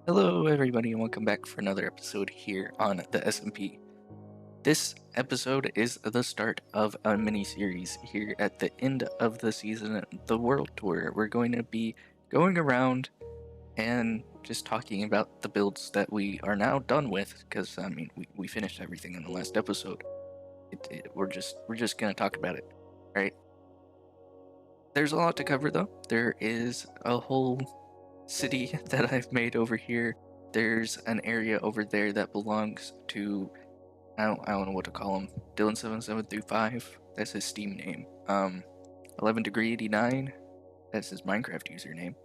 Hello, everybody, and welcome back for another episode here on the SMP. This episode is the start of a mini series here at the end of the season, the World Tour. We're going to be going around and just talking about the builds that we are now done with, because we finished everything in the last episode. We're just gonna talk about it, right? There's a lot to cover though. There is a whole city that I've made over here. There's an area over there that belongs to I don't know what to call him. Dylan77335. That's his Steam name. 11degree89. That's his Minecraft username.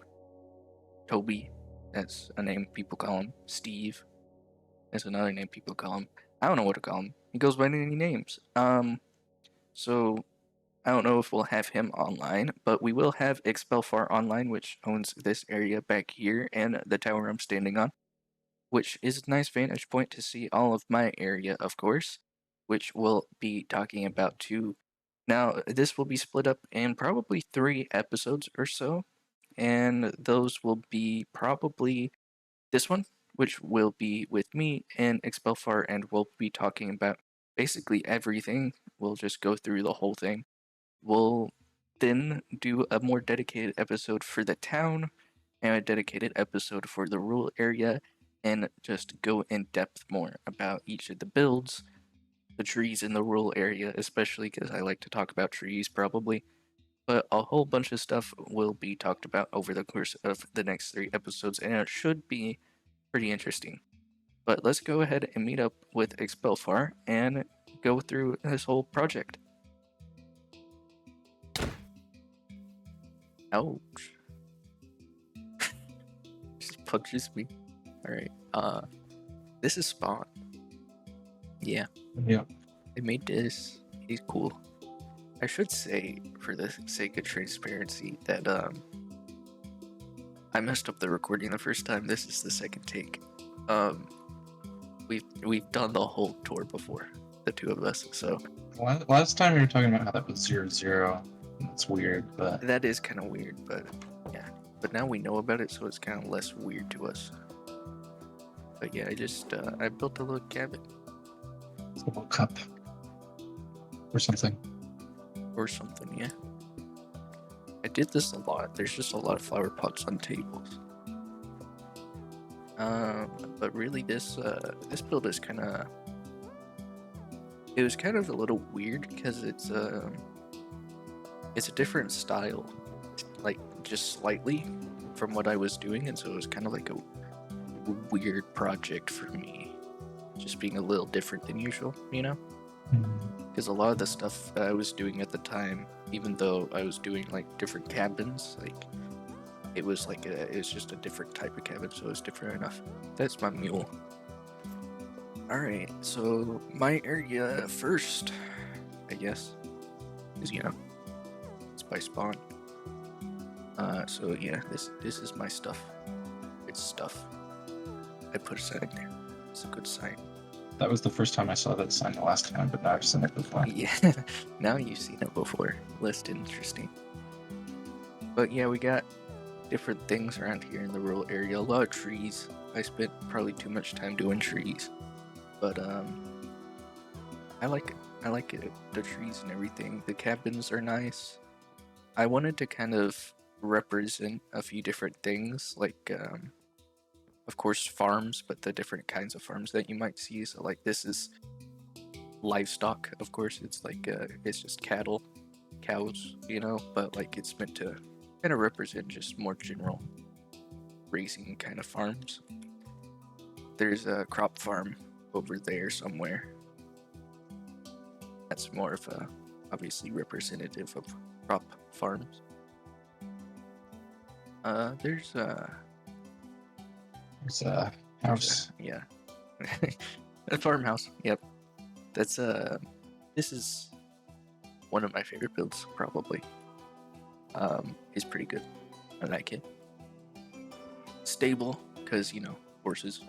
Toby. That's a name people call him. Steve. That's another name people call him. I don't know what to call him. He goes by many names. So I don't know if we'll have him online, but we will have Expellfar online, which owns this area back here and the tower I'm standing on, which is a nice vantage point to see all of my area, of course, which we'll be talking about too. Now, this will be split up in probably 3 episodes or so, and those will be probably this one, which will be with me and Expellfar, and we'll be talking about basically everything. We'll just go through the whole thing. We'll then do a more dedicated episode for the town and a dedicated episode for the rural area and just go in depth more about each of the builds, the trees in the rural area, especially because I like to talk about trees probably. But a whole bunch of stuff will be talked about over the course of the next 3 episodes, and it should be pretty interesting. But let's go ahead and meet up with Expellfar and go through this whole project. Ouch. Just punches me. Alright, this is Spawn. Yeah. Yeah. I made this. He's cool. I should say, for the sake of transparency, that I messed up the recording the first time. This is the second take. We've done the whole tour before, the two of us. So Last time we were talking about how that was 0-0. That's weird, but that is kind of weird, but yeah. But now we know about it, so it's kind of less weird to us. But yeah, I built a little cabin. it's a little cup or something. Or something, yeah. I did this a lot. There's just a lot of flower pots on tables. But really, this build is it was kind of a little weird because it's a different style, like just slightly from what I was doing, and so it was kind of like a weird project for me, just being a little different than usual, you know? Because a lot of the stuff that I was doing at the time, even though I was doing like different cabins, like it was just a different type of cabin, so it was different enough. That's my mule. Alright, so my area first, I guess, is, it's by spawn. So yeah, this is my stuff. It's stuff. I put a sign there. It's a good sign. That was the first time I saw that sign the last time, but now I've seen it before. Yeah, now you've seen it before. Less interesting. But yeah, we got different things around here in the rural area. A lot of trees. I spent probably too much time doing trees. But I like it. I like it. The trees and everything. The cabins are nice. I wanted to kind of represent a few different things, like of course farms, but the different kinds of farms that you might see. So like this is livestock, of course. It's like it's just cattle, cows, but like it's meant to kind of represent just more general raising kind of farms. There's a crop farm over there somewhere. That's more of a obviously representative of crop farms. There's a house. Yeah. A farmhouse. Yep. That's this is one of my favorite builds, probably. It's pretty good. I like it. Stable, because horses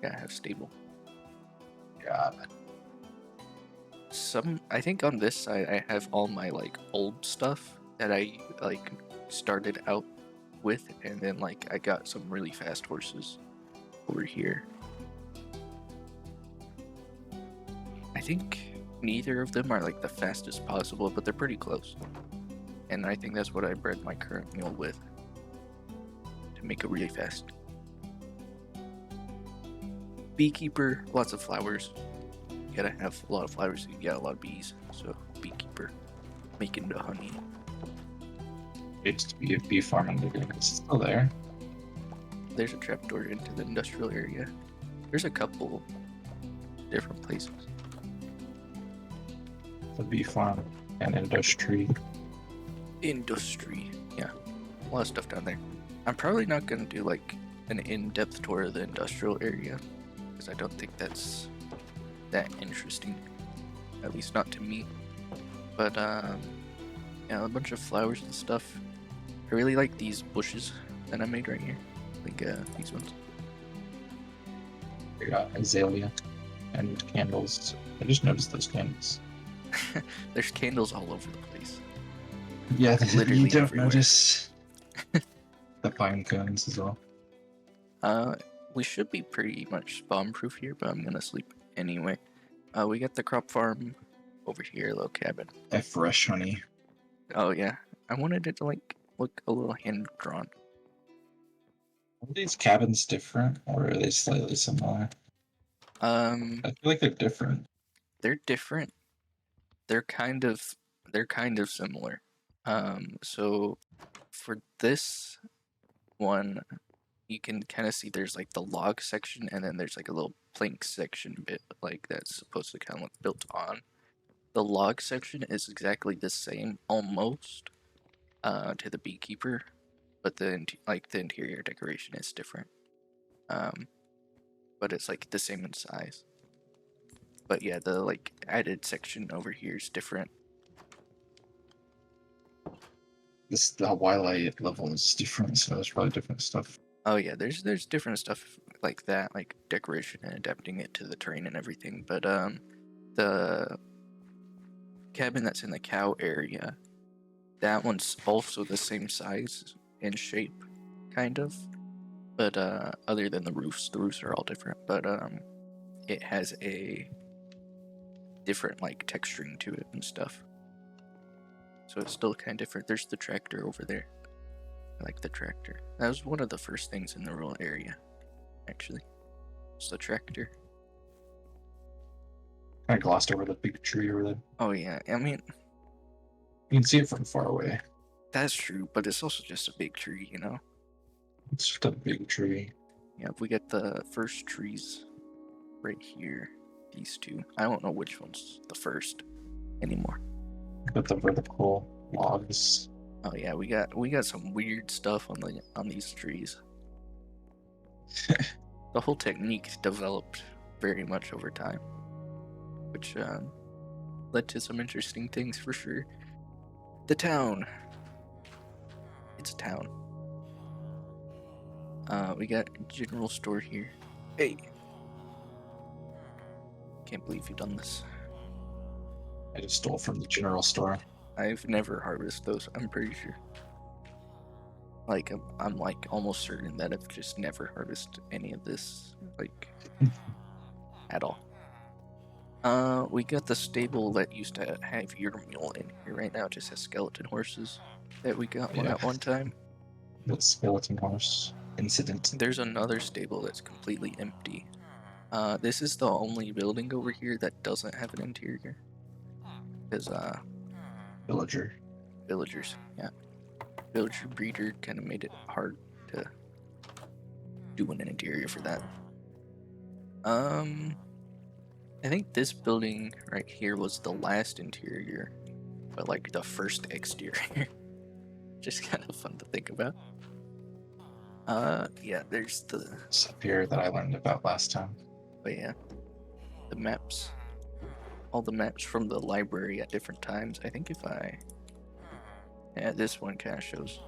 gotta have stable. Yeah. I think on this side I have all my like old stuff that I started out with, and then I got some really fast horses over here. I think neither of them are like the fastest possible, but they're pretty close. And I think that's what I bred my current mule with, to make it really fast. Beekeeper, lots of flowers. You gotta have a lot of flowers so you get a lot of bees. So beekeeper, making the honey. It used to be a bee farm in the beginning. It's still there. There's a trapdoor into the industrial area. There's a couple different places. The bee farm and industry. Industry, yeah. A lot of stuff down there. I'm probably not gonna do like an in-depth tour of the industrial area, because I don't think that's that interesting. At least not to me. But yeah, a bunch of flowers and stuff. I really like these bushes that I made right here. Like these ones. We got azalea and candles. I just noticed those candles. There's candles all over the place. Yeah, Literally you don't everywhere. notice the pine cones as well. We should be pretty much spawn-proof here, but I'm gonna sleep anyway. We got the crop farm over here, little cabin. A fresh honey. Oh yeah, I wanted it to like look a little hand-drawn. Are these cabins different, or are they slightly similar? I feel like they're different. They're different. They're kind of similar. So for this one, you can kind of see there's like the log section, and then there's like a little plank section bit like that's supposed to kind of look built on. The log section is exactly the same almost to the beekeeper, but the interior decoration is different. But it's like the same in size. But yeah, the like added section over here is different. The wildlife level is different, so there's probably different stuff. Oh yeah, there's different stuff like that, like decoration and adapting it to the terrain and everything. But the cabin that's in the cow area, that one's also the same size and shape, kind of. But other than the roofs are all different. But it has a different like texturing to it and stuff. So it's still kind of different. There's the tractor over there. I like the tractor. That was one of the first things in the rural area, actually. It's the tractor. I glossed over the big tree over there. Oh yeah, I mean, You can see it from far away. that's true, but it's also just a big tree, you know? It's just a big tree. Yeah, we get the first trees right here. These two. I don't know which one's the first anymore. Got the vertical logs. Oh yeah, we got some weird stuff on these trees. The whole technique developed very much over time, which led to some interesting things for sure. The town. It's a town. We got a general store here. Hey! Can't believe you've done this. I just stole from the general store. I've never harvested those, I'm pretty sure. Like, I'm like almost certain that I've just never harvested any of this, like, at all. We got the stable that used to have your mule in here. Right now it just has skeleton horses that we got one Yeah. at one time. The skeleton horse incident. There's another stable that's completely empty. This is the only building over here that doesn't have an interior. Because, Villager. villagers, yeah. Villager breeder kind of made it hard to do an interior for that. I think this building right here was the last interior, but like the first exterior. Just kind of fun to think about. Yeah, there's the, It's up here that I learned about last time. oh yeah, the maps. All the maps from the library at different times. I think if I, yeah, this one kind of shows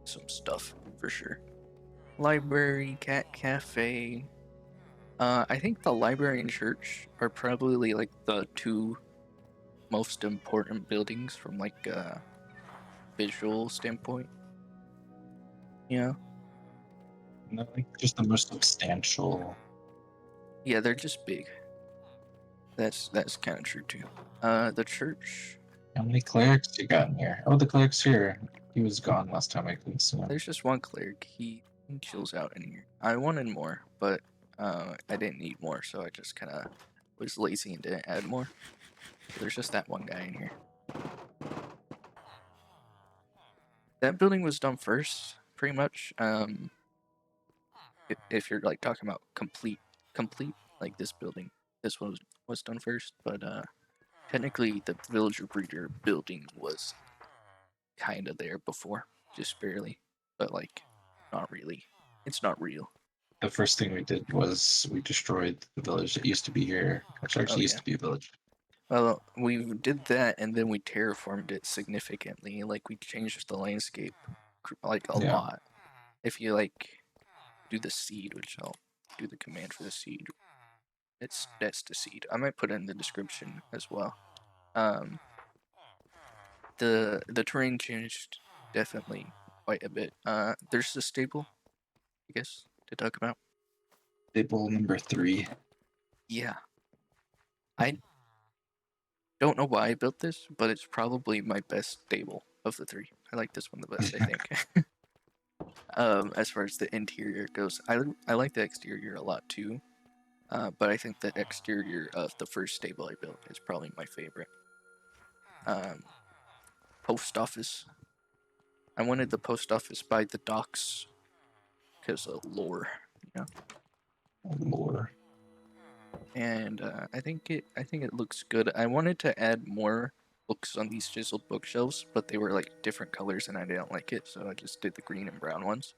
some stuff for sure. Library, cat cafe. I think the library and church are probably like the two most important buildings from like a visual standpoint. Yeah. And they're like just the most substantial. Yeah, they're just big. That's kind of true too. The church. How many clerics you got in here? Oh, the cleric's here. He was gone last time I couldn't see him. There's just one cleric. He chills out in here. I wanted more, but I didn't need more, so I just kind of was lazy and didn't add more. So there's just that one guy in here. That building was done first, pretty much. If you're like talking about complete, like this building, this was done first. But technically, the villager breeder building was kind of there before, just barely, but like not really. It's not real. The first thing we did was we destroyed the village that used to be here, which actually used to be a village. Well, we did that, and then we terraformed it significantly. Like we changed the landscape, like a lot. If you like do the seed, which I'll do the command for the seed. That's the seed. I might put it in the description as well. The terrain changed definitely quite a bit. There's the stable, I guess, to talk about. Stable number 3. Yeah. I don't know why I built this, but it's probably my best stable of the 3. I like this one the best, I think. As far as the interior goes, I like the exterior a lot too. But I think the exterior of the first stable I built is probably my favorite. Post office. I wanted the post office by the docks because of lore, you know. Lore. And I think it looks good. I wanted to add more books on these chiseled bookshelves, but they were like different colors, and I didn't like it, so I just did the green and brown ones.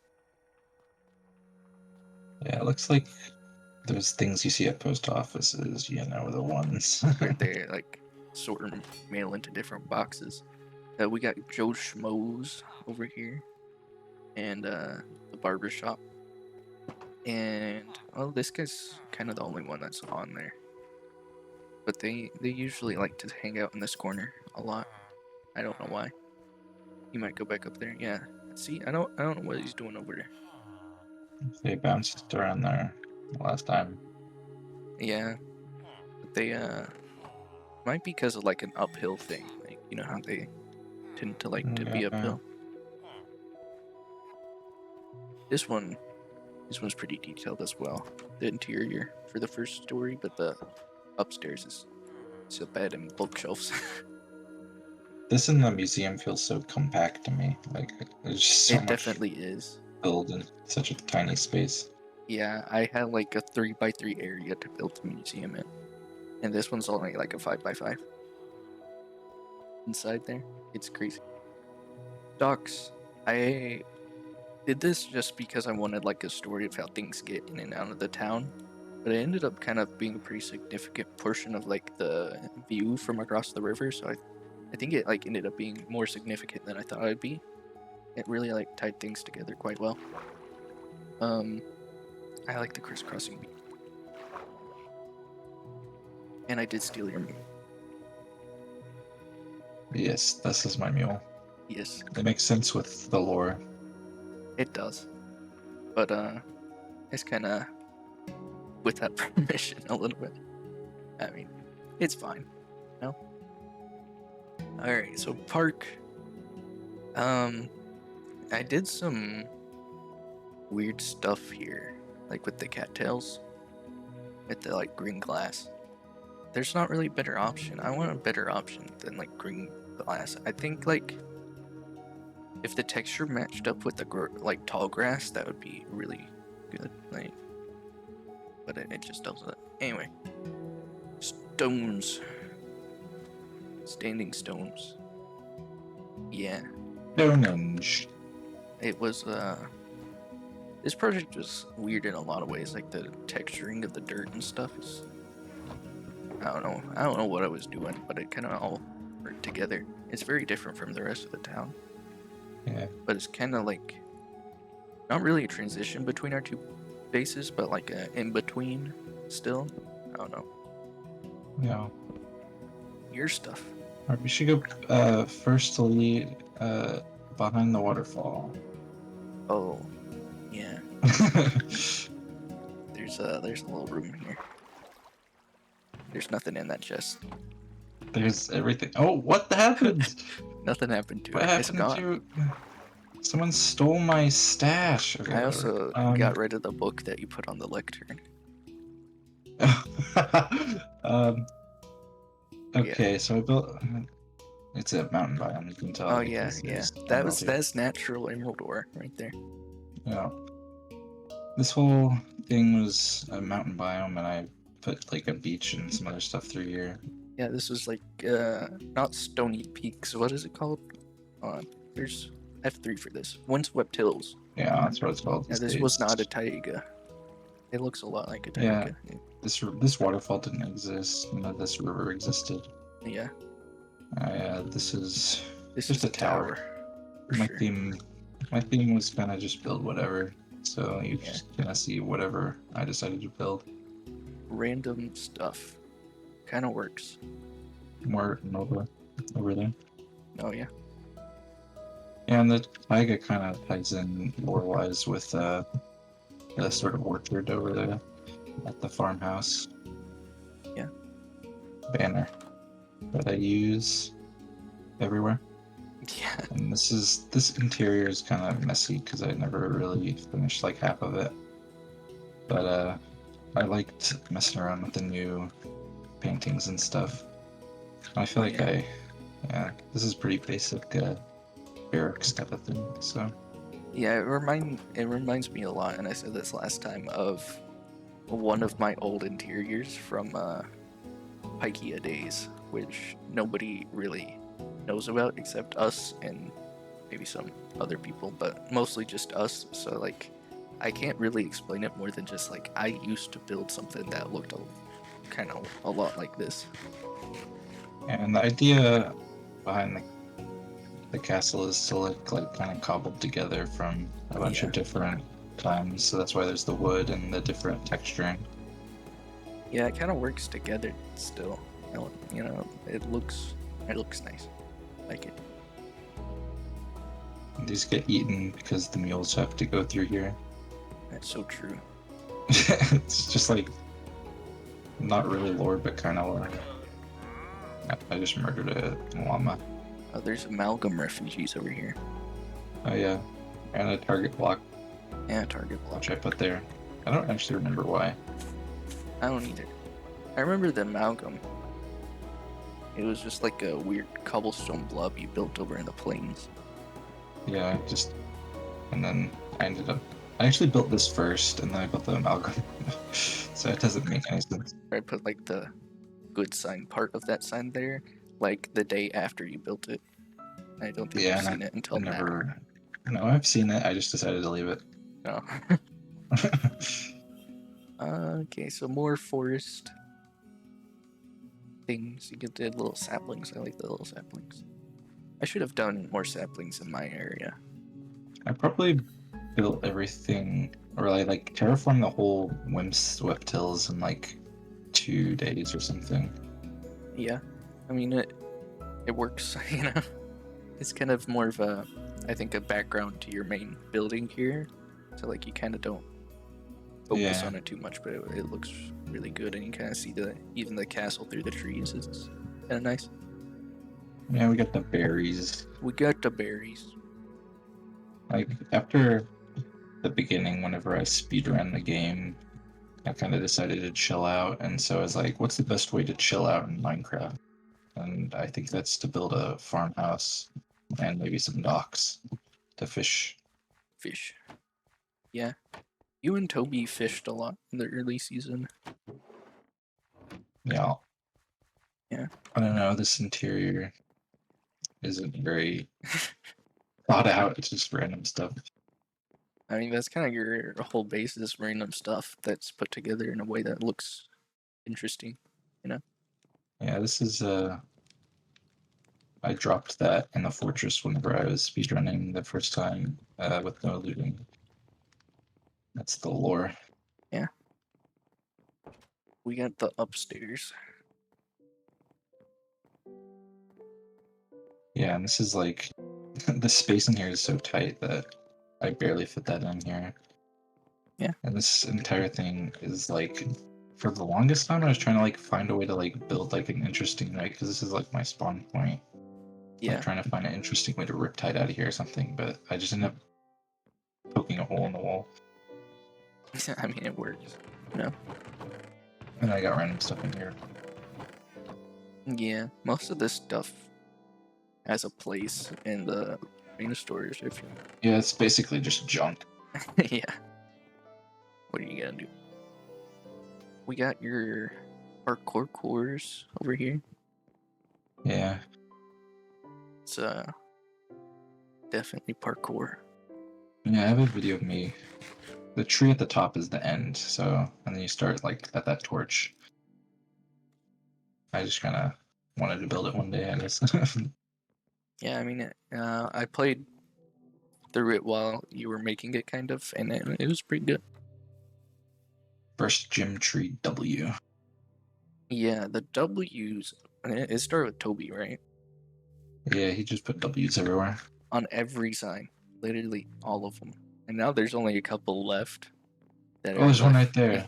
Yeah, it looks like those things you see at post offices, you know, the ones where they like sort and mail into different boxes. We got Joe Schmoes over here, and the barber shop. And well, this guy's kind of the only one that's on there. But they usually like to hang out in this corner a lot. I don't know why. He might go back up there. Yeah. See, I don't know what he's doing over there. They bounced around there last time. Yeah. But they might be because of like an uphill thing. Like you know how they tend to like to be uphill. This one's pretty detailed as well. The interior for the first story, but the upstairs is so bad and bookshelves. This in the museum feels so compact to me. Like there's just so It much definitely is. build in such a tiny space. Yeah, I had like a 3x3 area to build the museum in, and this one's only like a 5x5. Inside there, it's crazy. Docks. I did this just because I wanted like a story of how things get in and out of the town, but it ended up kind of being a pretty significant portion of like the view from across the river. So I think it like ended up being more significant than I thought it'd be. It really like tied things together quite well. I like the crisscrossing beat. And I did steal your mule. Yes, this is my mule. Yes. It makes sense with the lore. It does. But it's kinda without permission a little bit. I mean, it's fine. You know? Alright, so park. I did some weird stuff here. Like with the cattails. With the like green glass. There's not really a better option. I want a better option than like green glass. I think like if the texture matched up with the like tall grass, that would be really good. Like, but it just doesn't. Anyway, stones, standing stones. Yeah, Stonehenge. it was. This project was weird in a lot of ways. Like the texturing of the dirt and stuff is. I don't know what I was doing, but it kind of all worked together. It's very different from the rest of the town. Yeah. But it's kind of like not really a transition between our two bases, but like a in between still. I don't know. Yeah. Your stuff. Alright, we should go firstly behind the waterfall. Oh, yeah. There's a little room here. There's nothing in that chest. There's everything. Oh, what happened? Nothing happened to What it. It's happened gone. to? Someone stole my stash. Okay, I also got rid of the book that you put on the lectern. Okay, Yeah. so I built. It's a mountain biome. You can tell. Oh yeah, yeah. That's natural emerald ore right there. Yeah. This whole thing was a mountain biome, and I put like a beach and some other stuff through here. Yeah, this was like not Stony Peaks. What is it called? There's F3 for this. Windswept Hills. Yeah, that's what it's called. Yeah, this was not a taiga. It looks a lot like a taiga. Yeah, this waterfall didn't exist. None of this river existed. Yeah. This is This just is a tower. My sure. theme was kind of just build whatever. So you just kind of see whatever I decided to build. Random stuff. Kind of works. More Nova over there. Oh yeah. Yeah, and the taiga kind of ties in lore-wise with the sort of orchard over there at the farmhouse. Yeah. Banner that I use everywhere. Yeah. And this interior is kind of messy because I never really finished like half of it. But I liked messing around with the new paintings and stuff. I feel like this is pretty basic barracks type of thing. So yeah, it reminds me a lot, and I said this last time, of one of my old interiors from Pikea days, which nobody really knows about except us and maybe some other people, but mostly just us. So like, I can't really explain it more than just like I used to build something that looked kind of a lot like this. and the idea behind the castle is to look like kind of cobbled together from a bunch of different times. So that's why there's the wood and the different texturing. Yeah, it kind of works together still. You know, it looks nice. I like it. These get eaten because the mules have to go through here. That's so true. It's just like not really lore, but kind of lore. I just murdered a llama. Oh, there's amalgam refugees over here. Oh yeah, and a target block. Yeah, target block. Which I put there. I don't actually remember why. I don't either. I remember the amalgam. It was just like a weird cobblestone blob you built over in the plains. Yeah, and then I actually built this first, and then I built the amalgam. So it doesn't make any sense. I put like the good sign part of that sign there, like the day after you built it. I don't think you've seen it until now. No, I've seen it. I just decided to leave it. No. Okay, so more forest things. You get the little saplings. I like the little saplings. I should have done more saplings in my area. I probably built everything, or I like terraformed the whole Windswept Hills in like 2 days or something. Yeah, I mean it works. You know, it's kind of more of I think a background to your main building here, so like you kind of don't focus on it too much, but it looks really good, and you kind of see even the castle through the trees. It's kind of nice. Yeah, we got the berries. Like after the beginning, whenever I speedrun the game, I kind of decided to chill out, and so I was like, what's the best way to chill out in Minecraft? And I think that's to build a farmhouse and maybe some docks to fish. Yeah. You and Toby fished a lot in the early season. Yeah. Yeah. I don't know, this interior isn't very thought out. It's just random stuff. I mean, that's kind of your whole base, is random stuff that's put together in a way that looks interesting, you know? Yeah, this is I dropped that in the fortress whenever I was speedrunning the first time with no looting. That's the lore. Yeah. We got the upstairs. Yeah, and this is like the space in here is so tight that I barely fit that in here. Yeah. And this entire thing is like, for the longest time, I was trying to like find a way to like build like an interesting way, because this is like my spawn point. Like Yeah. trying to find an interesting way to riptide out of here or something, but I just ended up poking a hole in the wall, I mean, it works. You know? and I got random stuff in here. Yeah. Most of this stuff has a place in the storage if you. Yeah, it's basically just junk. Yeah. What are you gonna do? We got your parkour cores over here. Yeah, It's definitely parkour. yeah. I have a video of me. The tree at the top is the end, so and then you start like at that torch. I just kind of wanted to build it one day, I guess. Yeah, I mean, I played through it while you were making it, kind of, and it was pretty good. First gym tree W. Yeah, the W's. It started with Toby, right? Yeah, he just put W's everywhere. On every sign, literally all of them. And now there's only a couple left that Oh, are there's one right left there.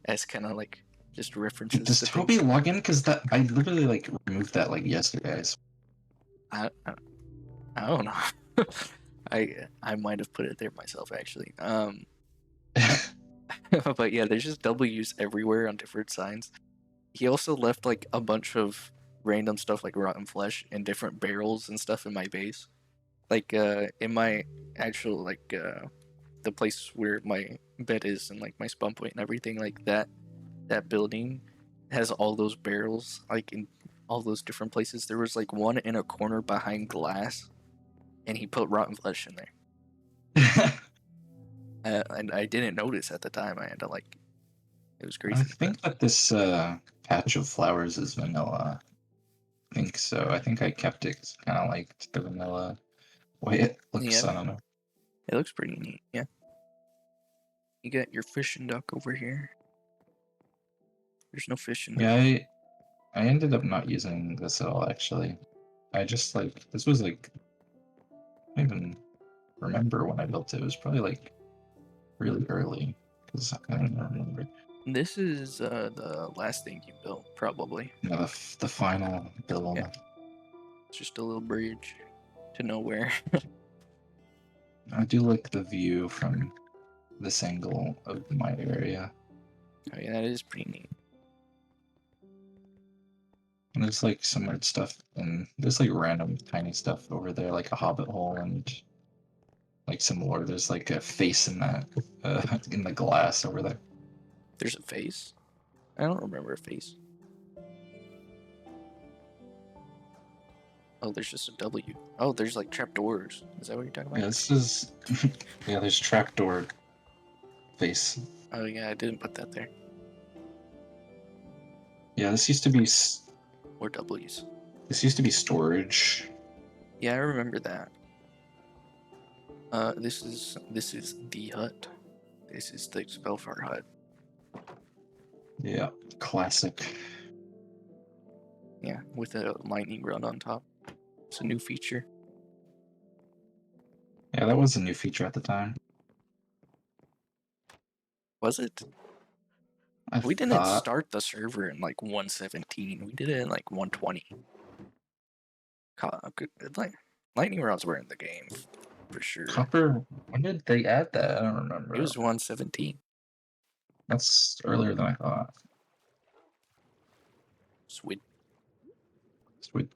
as kind of like just references Does to Toby things. log in? Because that I literally like removed that like yesterday. I don't know. I might have put it there myself actually. But yeah, there's just W's everywhere on different signs. He also left like a bunch of random stuff like rotten flesh in different barrels and stuff in my base. Like in my actual the place where my bed is and like my spawn point and everything like that building has all those barrels like in all those different places. There was like one in a corner behind glass and he put rotten flesh in there. And I didn't notice at the time. I had to like it was I crazy. But think that this patch of flowers is vanilla. I think so. I think I kept it 'cause I kind of liked the vanilla way it looks. yeah, I don't know. it looks pretty neat. Yeah. You got your fishing duck over here. There's no fish in the. Yeah, I ended up not using this at all actually. I just like this was like I don't even remember when I built it. It was probably like really early because I don't remember. This is the last thing you built, probably. No, the final build. Yeah, it's just a little bridge to nowhere. I do like the view from this angle of my area. Oh yeah, that is pretty neat. And there's like some weird stuff, and there's like random tiny stuff over there, like a hobbit hole and like some more. There's like a face in that in the glass over there. There's a face. I don't remember a face. Oh, there's just a W. Oh, there's like trapdoors. Is that what you're talking about? Yeah, this is yeah. There's trapdoor face. Oh yeah, I didn't put that there. Yeah, this used to be Or W's. this used to be storage. Yeah, I remember that. This is the hut. This is the Expellfar hut. Yeah, classic. Yeah, with a lightning rod on top. It's a new feature. Yeah, that was a new feature at the time. Was it? I We didn't thought. start the server in like 117. We did it in like 120. Like lightning rods were in the game for sure. Copper. When did they add that? I don't remember. It was 117. That's earlier than I thought. Sweet. Sweet.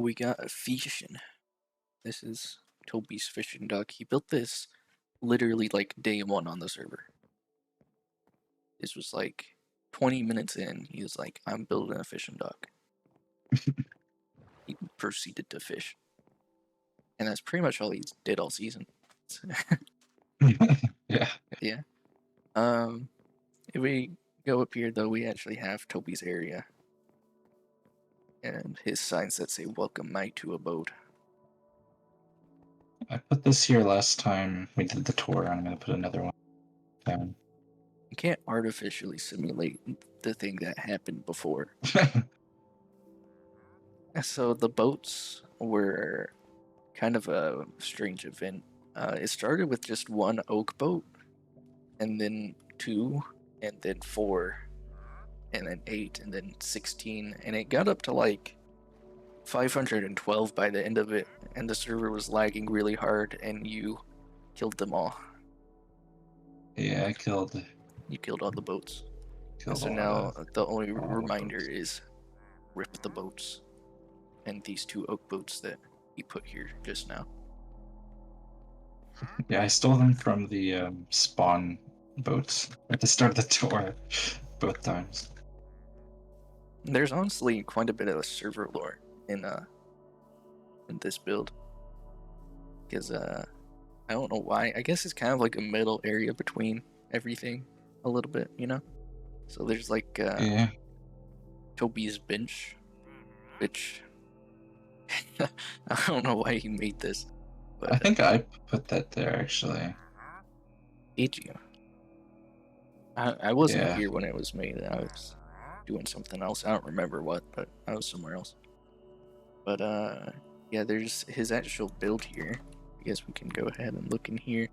We got a fishing. This is Toby's fishing duck. He built this literally like day one on the server. This was like 20 minutes in. He was like, I'm building a fishing duck. He proceeded to fish. And that's pretty much all he did all season. Yeah. Yeah. If we go up here though, we actually have Toby's area. And his signs that say welcome Mike to abode. I put this here last time we did the tour. I'm gonna put another one down. You can't artificially simulate the thing that happened before. So the boats were kind of a strange event. It started with just one oak boat, and then 2, and then 4, and then 8, and then 16, and it got up to like 512 by the end of it, and the server was lagging really hard, and you killed them all. Yeah, I You killed all the boats. killed So a lot now the only of reminder boats. is rip the boats, and these 2 oak boats that he put here just now. Yeah, I stole them from the spawn boats at the start of the tour, both times. There's honestly quite a bit of server lore in this build, because I don't know why. I guess it's kind of like a middle area between everything, a little bit, you know. So there's like Yeah, Toby's bench, which I don't know why he made this, but I think I put that there actually. did you? I wasn't Yeah, here when it was made. I was doing something else. I don't remember what, but I was somewhere else. But yeah, there's his actual build here. I guess we can go ahead and look in here.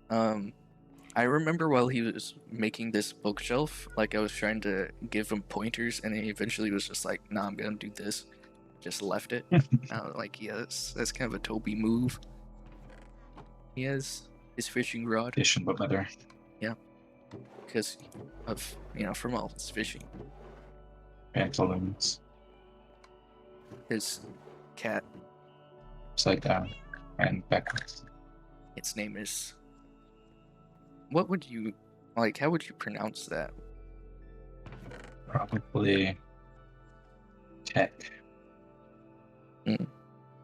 I remember while he was making this bookshelf, like I was trying to give him pointers, and he eventually was just like, "Nah, I'm gonna do this." Just left it. I was like, yeah, that's kind of a Toby move. He has his fishing rod. fishing but better. Yeah, because of from all his fishing. Pantaloons, His cat. upside down, and backwards. Its name is. What would you like? How would you pronounce that? Probably tech.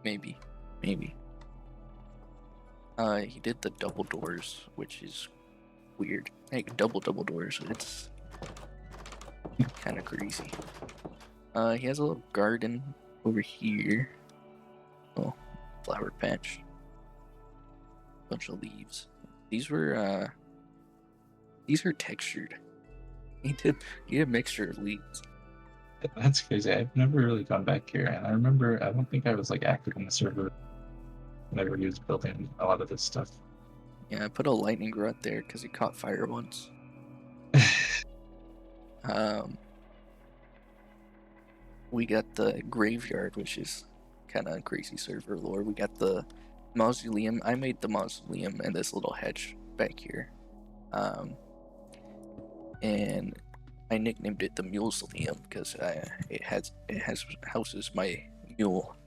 Maybe. He did the double doors, which is weird. Hey, double doors. It's kind of crazy. He has a little garden over here. Oh, flower patch. Bunch of leaves. These are textured. He did a mixture of leaves. That's crazy. I've never really gone back here, and I remember I don't think I was like active in the server whenever he was building a lot of this stuff. Yeah, I put a lightning rod there because he caught fire once. We got the graveyard, which is kind of crazy server lore. We got the mausoleum. I made the mausoleum and this little hedge back here. And I nicknamed it the Mulesoleum because it houses my mule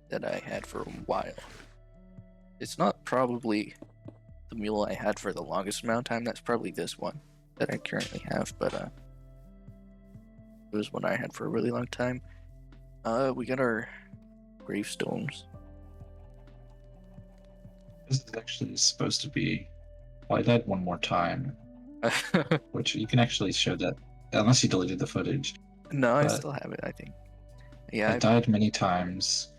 that I had for a while. It's not probably the mule I had for the longest amount of time. That's probably this one that I currently have, but it was one I had for a really long time. We got our gravestones. This is actually supposed to be. Well, I died one more time, which you can actually show that unless you deleted the footage. No, I But still have it, I think. I Yeah, died many times,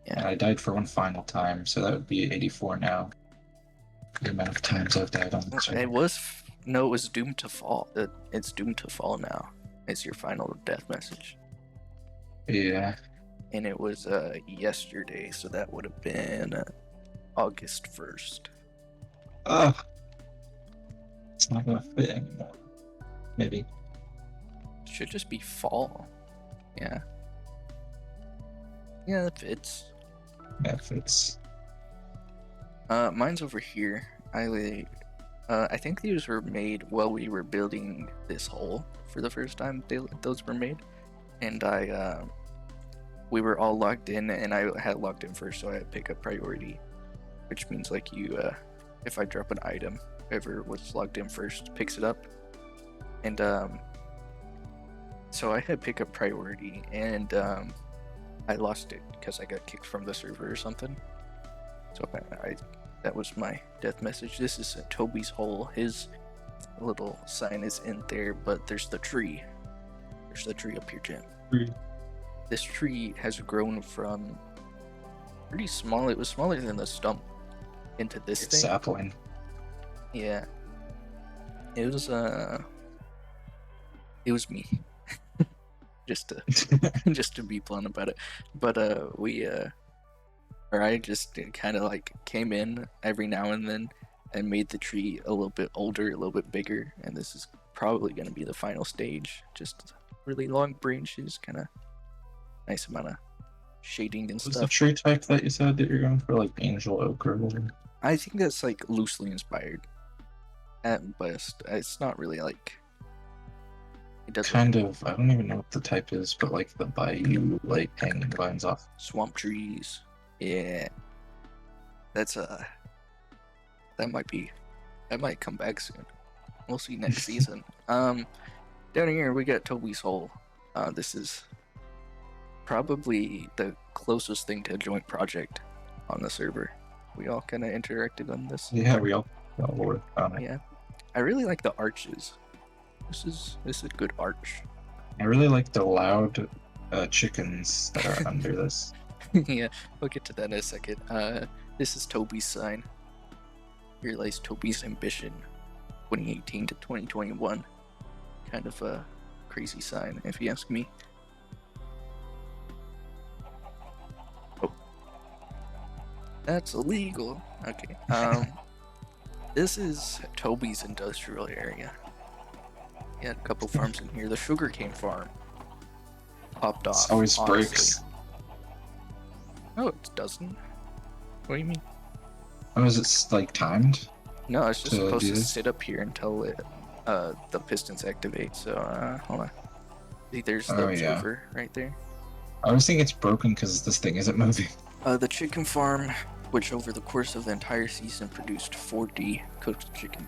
and yeah. I died for one final time, so that would be 84 now. The amount of times I've died on the server. It was doomed to fall. It's doomed to fall now. It's your final death message. Yeah. And it was yesterday, so that would have been August 1st. Ugh. It's not gonna fit anymore. Maybe. Should just be fall. Yeah. Yeah, that fits. Yeah, if it's. Mine's over here. I think these were made while we were building this hole for the first time. Those were made, and we were all logged in, and I had logged in first, so I had pick up priority, which means like if I drop an item, whoever was logged in first picks it up, and so I had pick up priority, and I lost it because I got kicked from the server or something. So that was my death message. This is Toby's hole. His little sign is in there, but there's the tree. There's the tree up here, Jim. This tree has grown from pretty small. It was smaller than the stump into this thing. Sapling. Yeah. It was me. just to be blunt about it. But we Or I just kind of like came in every now and then and made the tree a little bit older, a little bit bigger, and this is probably going to be the final stage. Just really long branches, kind of nice amount of shading and What's the stuff. tree type that you said that you're going for, like angel oak or whatever? I think that's like loosely inspired at best. It's not really like it doesn't Kind of. I don't even know what the type is, but like the bayou, like hanging vines off. swamp trees. Yeah, that's that might come back soon. We'll see next season. Down here we got Toby's hole. This is probably the closest thing to a joint project on the server. We all kind of interacted on this. Yeah, we all worked on it. Yeah, I really like the arches. This is a good arch. I really like the loud chickens that are under this. Yeah, we'll get to that in a second. This is Toby's sign. Here lies Toby's ambition, 2018 to 2021. Kind of a crazy sign, if you ask me. Oh, that's illegal. Okay. This is Toby's industrial area. He had a couple farms in here. The sugarcane farm popped off. It always honestly. breaks. Oh, it doesn't. What do you mean? Oh, is it like timed? No, it's just To supposed do to this? sit up here until it, the pistons activate. So, hold on. See, there's the Oh, yeah. observer right there. I always think it's broken because this thing isn't moving. The chicken farm, which over the course of the entire season produced 40 cooked chicken.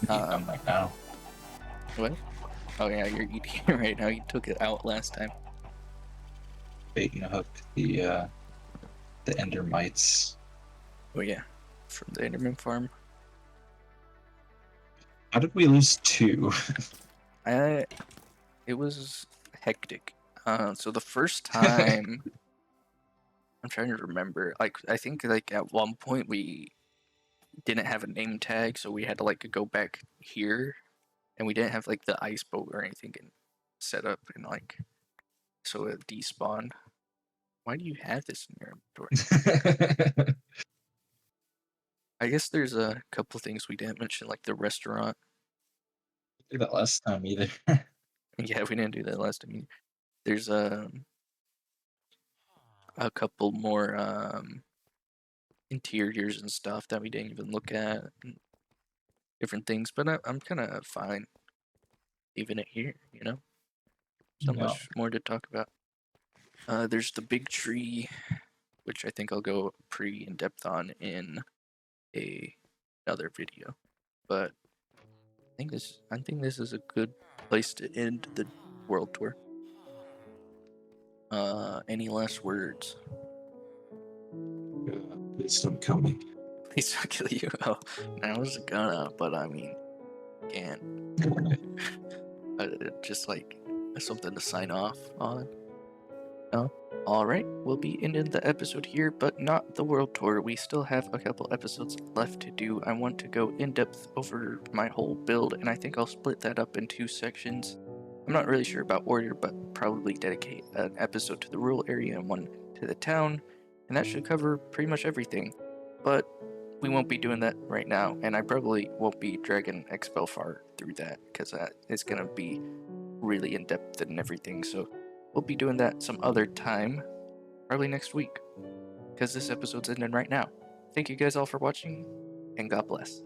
I'm like, now. What? Oh yeah, you're eating it right now. You took it out last time. Bait and hook the ender mites. Oh yeah, from the Enderman farm. How did we lose 2? It was hectic. So the first time, I'm trying to remember. Like, I think like at one point we didn't have a name tag, so we had to like go back here, and we didn't have like the ice boat or anything set up, and like, so it despawned. Why do you have this in your inventory? I guess there's a couple things we didn't mention, like the restaurant. Do that last time either. Yeah, we didn't do that last time. There's a couple more interiors and stuff that we didn't even look at, and different things. But I'm kind of fine leaving it here. You know, not No. much more to talk about. There's the big tree, which I think I'll go pretty in depth on in another video. But I think this is a good place to end the world tour. Any last words? Please don't kill me. Please don't kill you. Oh, I was gonna, but I mean, can't. Just like something to sign off on. No? Alright, we'll be ending the episode here, but not the world tour. We still have a couple episodes left to do. I want to go in depth over my whole build, and I think I'll split that up in 2 sections. I'm not really sure about order, but probably dedicate an episode to the rural area and one to the town, and that should cover pretty much everything. But we won't be doing that right now, and I probably won't be dragging Expellfar through that, because it's going to be really in depth and everything, so we'll be doing that some other time, probably next week, because this episode's ending right now. Thank you guys all for watching, and God bless.